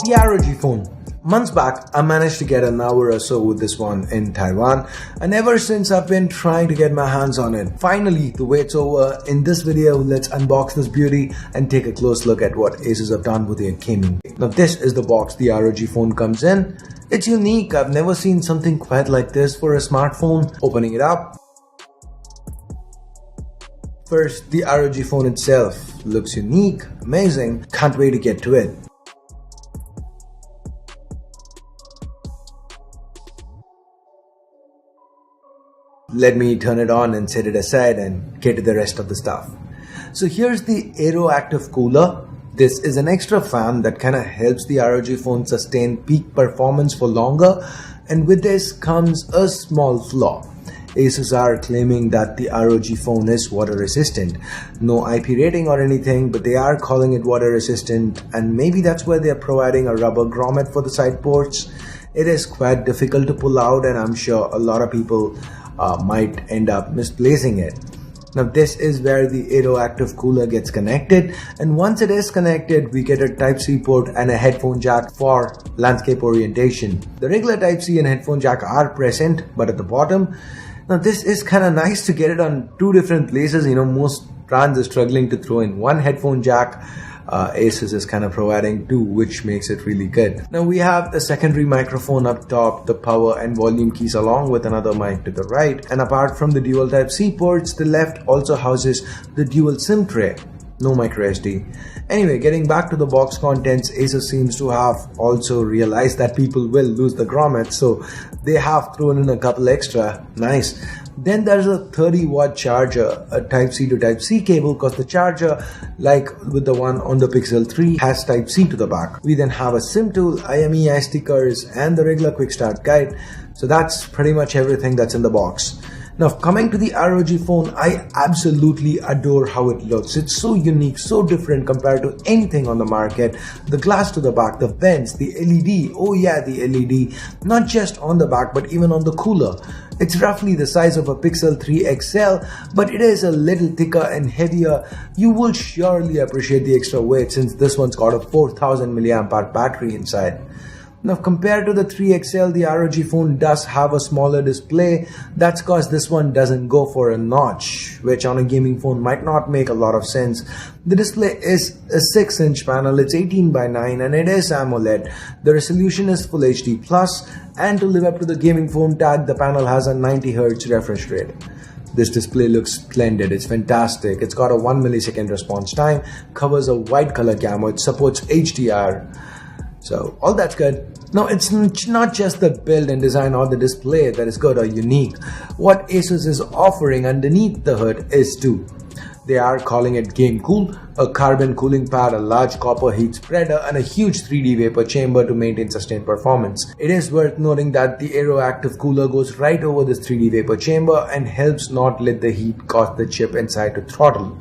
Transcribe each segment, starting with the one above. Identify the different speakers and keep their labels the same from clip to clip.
Speaker 1: The ROG phone. Months back, I managed to get an hour or so with this one in Taiwan, and ever since I've been trying to get my hands on it. Finally, the wait's over. In this video, let's unbox this beauty and take a close look at what Asus have done with their gaming. Now this is the box the ROG phone comes in. It's unique. I've never seen something quite like this for a smartphone. Opening it up. First, the ROG phone itself looks unique, amazing. Can't wait to get to it. Let me turn it on and set it aside and get to the rest of the stuff. So here's the Aero Active Cooler. This is an extra fan that kind of helps the ROG phone sustain peak performance for longer, and with this comes a small flaw. Asus are claiming that the ROG phone is water resistant. No IP rating or anything, but they are calling it water resistant, and maybe that's why they are providing a rubber grommet for the side ports. It is quite difficult to pull out, and I'm sure a lot of people might end up misplacing it. Now this is where the Aero Active Cooler gets connected, and once it is connected, we get a Type-C port and a headphone jack for landscape orientation. The regular Type-C and headphone jack are present, but at the bottom. Now this is kind of nice to get it on two different places. Most brands are struggling to throw in one headphone jack. Asus is kind of providing two, which makes it really good. Now we have the secondary microphone up top, the power and volume keys along with another mic to the right. And apart from the dual Type-C ports, the left also houses the dual SIM tray. No micro SD. Anyway, getting back to the box contents, Asus seems to have also realized that people will lose the grommet, so they have thrown in a couple extra. Nice. Then there's a 30-watt charger, a Type-C to Type-C cable, because the charger, like with the one on the Pixel 3, has Type-C to the back. We then have a SIM tool, IMEI stickers, and the regular quick start guide. So that's pretty much everything that's in the box. Now coming to the ROG phone, I absolutely adore how it looks. It's so unique, so different compared to anything on the market. The glass to the back, the vents, the LED, oh yeah, the LED, not just on the back but even on the cooler. It's roughly the size of a Pixel 3 XL, but it is a little thicker and heavier. You will surely appreciate the extra weight since this one's got a 4000 mAh battery inside. Now compared to the 3XL, the ROG phone does have a smaller display. That's cause this one doesn't go for a notch, which on a gaming phone might not make a lot of sense. The display is a 6-inch panel, it's 18:9 and it is AMOLED. The resolution is Full HD+, and to live up to the gaming phone tag, the panel has a 90Hz refresh rate. This display looks splendid, it's fantastic. It's got a 1 millisecond response time, covers a white color gamut, supports HDR. So all that's good. Now it's not just the build and design or the display that is good or unique. What Asus is offering underneath the hood is too. They are calling it Game Cool, a carbon cooling pad, a large copper heat spreader, and a huge 3D vapor chamber to maintain sustained performance. It is worth noting that the Aero Active Cooler goes right over this 3D vapor chamber and helps not let the heat cause the chip inside to throttle.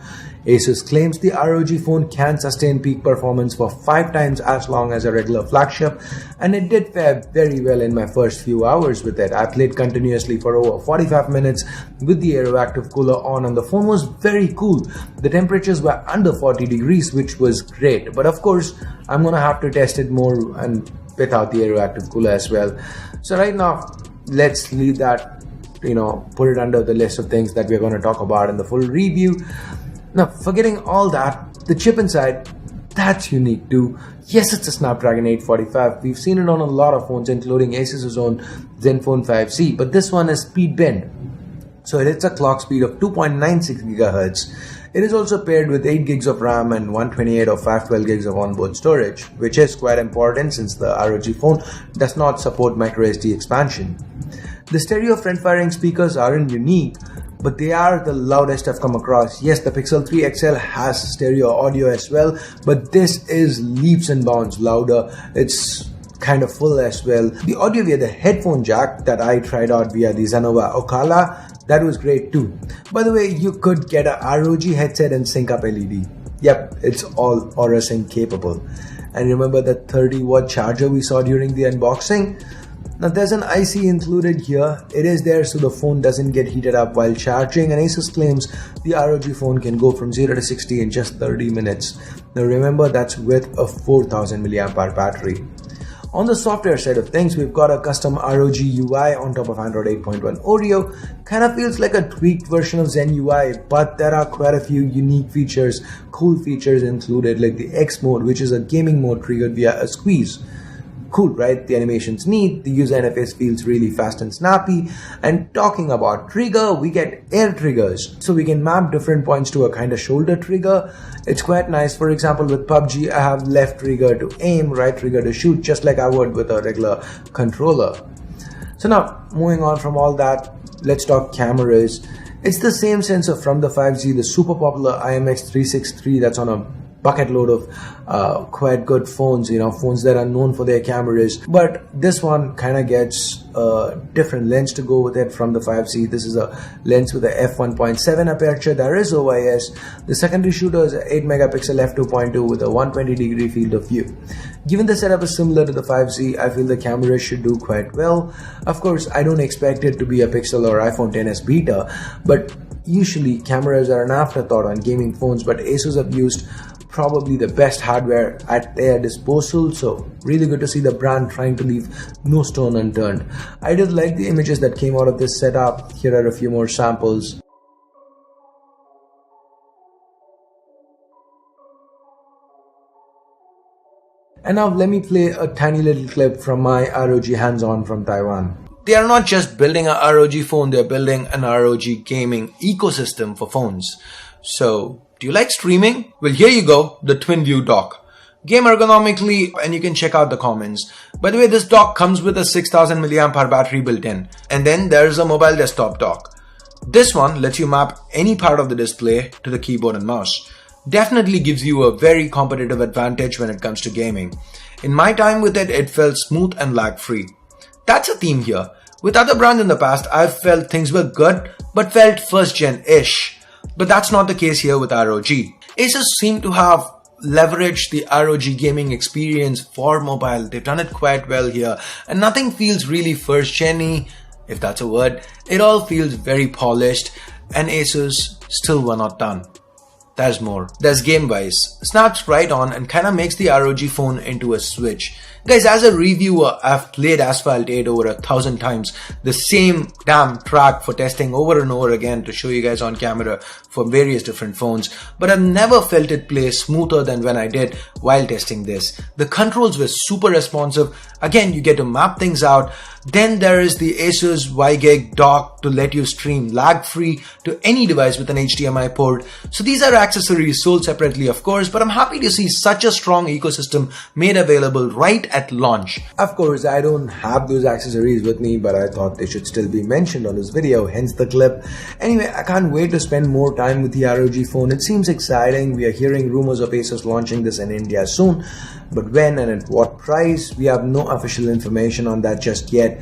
Speaker 1: Asus claims the ROG phone can sustain peak performance for 5 times as long as a regular flagship, and it did fare very well in my first few hours with it. I played continuously for over 45 minutes with the Aero Active Cooler on, and the phone was very cool. The temperatures were under 40 degrees, which was great, but of course I'm gonna have to test it more and without the Aero Active Cooler as well. So right now, let's leave that, put it under the list of things that we're going to talk about in the full review. Now, forgetting all that, the chip inside, that's unique too. Yes, it's a Snapdragon 845. We've seen it on a lot of phones, including Asus's own Zenfone 5C, but this one is speed bend. So it hits a clock speed of 2.96 GHz. It is also paired with 8 gigs of RAM and 128 or 512 gigs of onboard storage, which is quite important since the ROG phone does not support microSD expansion. The stereo front-firing speakers aren't unique, but they are the loudest I've come across. Yes, the Pixel 3 XL has stereo audio as well, but this is leaps and bounds louder. It's kind of full as well. The audio via the headphone jack that I tried out via the Zenova Ocala, that was great too. By the way, you could get a ROG headset and sync up LED. Yep, it's all Aura Sync capable. And remember that 30-watt charger we saw during the unboxing? Now there's an IC included here. It is there so the phone doesn't get heated up while charging, and Asus claims the ROG phone can go from 0 to 60 in just 30 minutes. Now remember, that's with a 4000 mAh battery. On the software side of things, we've got a custom ROG UI on top of Android 8.1 Oreo. Kind of feels like a tweaked version of Zen UI, but there are quite a few unique features, cool features included, like the X mode, which is a gaming mode triggered via a squeeze. Cool, right? The animation's neat, the user interface feels really fast and snappy. And talking about trigger, we get air triggers. So we can map different points to a kind of shoulder trigger. It's quite nice. For example, with PUBG, I have left trigger to aim, right trigger to shoot, just like I would with a regular controller. So now, moving on from all that, let's talk cameras. It's the same sensor from the 5Z, the super popular IMX363 that's on a bucket load of quite good phones, phones that are known for their cameras. But this one kind of gets a different lens to go with it from the 5C. This is a lens with a f1.7 aperture. There is OIS. The secondary shooter is 8 megapixel f2.2 with a 120-degree field of view. Given the setup is similar to the 5Z, I feel the camera should do quite well. Of course, I don't expect it to be a Pixel or iPhone XS beta, but usually cameras are an afterthought on gaming phones, but Asus have used probably the best hardware at their disposal, so really good to see the brand trying to leave no stone unturned. I did like the images that came out of this setup. Here are a few more samples. And now let me play a tiny little clip from my ROG hands-on from Taiwan. They are not just building a ROG phone, they're building an ROG gaming ecosystem for phones. So, do you like streaming? Well, here you go, the twin view dock. Game ergonomically, and you can check out the comments. By the way, this dock comes with a 6000 mAh battery built in. And then there's a mobile desktop dock. This one lets you map any part of the display to the keyboard and mouse. Definitely gives you a very competitive advantage when it comes to gaming. In my time with it, it felt smooth and lag-free. That's a theme here. With other brands in the past, I've felt things were good, but felt first-gen-ish. But that's not the case here with ROG. Asus seem to have leveraged the ROG gaming experience for mobile. They've done it quite well here, and nothing feels really first-gen-y, if that's a word. It all feels very polished, and Asus still were not done. There's more. There's GameWise. Snaps right on and kinda makes the ROG phone into a Switch. Guys, as a reviewer, I've played Asphalt 8 over 1,000 times. The same damn track for testing over and over again to show you guys on camera for various different phones. But I've never felt it play smoother than when I did while testing this. The controls were super responsive. Again, you get to map things out. Then there is the Asus YGig dock to let you stream lag-free to any device with an HDMI port. So these are accessories sold separately, of course, but I'm happy to see such a strong ecosystem made available right at launch. Of course, I don't have those accessories with me, but I thought they should still be mentioned on this video, hence the clip. Anyway, I can't wait to spend more time with the ROG phone. It seems exciting. We are hearing rumors of Asus launching this in India soon, but when and at what price, we have no official information on that just yet.